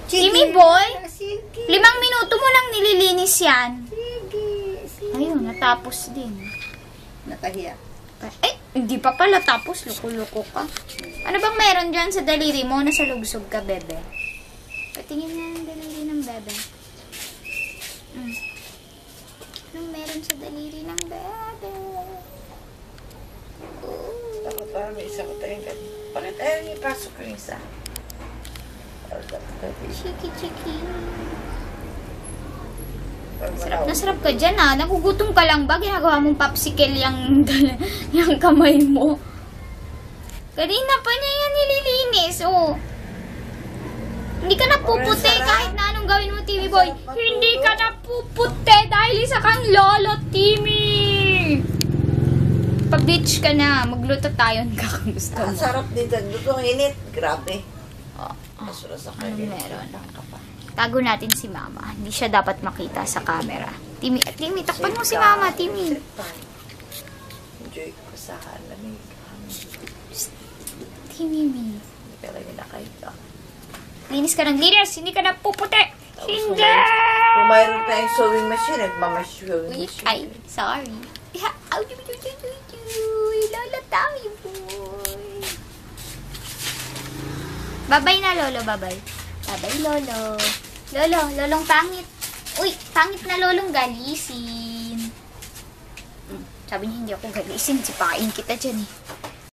Timmy boy, Sige. 5 minuto mo lang nililinis yan. Sige. Ayun, natapos din. Nakahiya. Ay, hindi pa pala tapos. Luko-luko ka. Ano bang meron dyan sa daliri mo? Nasa lugsog ka, bebe. Patingin nga ang daliri ng bebe. Anong meron sa daliri ng bebe? Takot para may isa ko tayong ganyan. Bakit ayaw niya ipasok ko yung isa? Chiki-chiki. Sarap na sarap ka dyan ah. Nagugutom ka lang ba? Ginagawa mong popsicle yung kamay mo. Kanina pa niya yan nililinis. Oh. Hindi ka na puputi kahit na anong gawin mo, Timmy boy. Hindi ka na puputi dahil isa kang lolo, Timmy. Pa-beach ka na. Magluto tayo ng gusto mo. Sarap dito. Lutong init. Grabe. Ano meron? Tago natin si Mama. Hindi siya dapat makita sa camera. Timmy, takpan mo si Mama, Timmy. Enjoy ko sa lamig. Timmy. Hindi ka lang nakita. Linis ka ng linis. Hindi ka na puputi. Hindi! Kung mayroon tayong sewing machine, nagmamashewing machine. Ay, sorry. Lolo tayo, boy. Babay na, Lolo. Babay. Babay, Lolo. Lolong pangit. Uy, pangit na lolong galisin. Sabi niya hindi ako galisin. Sipain kita dyan eh.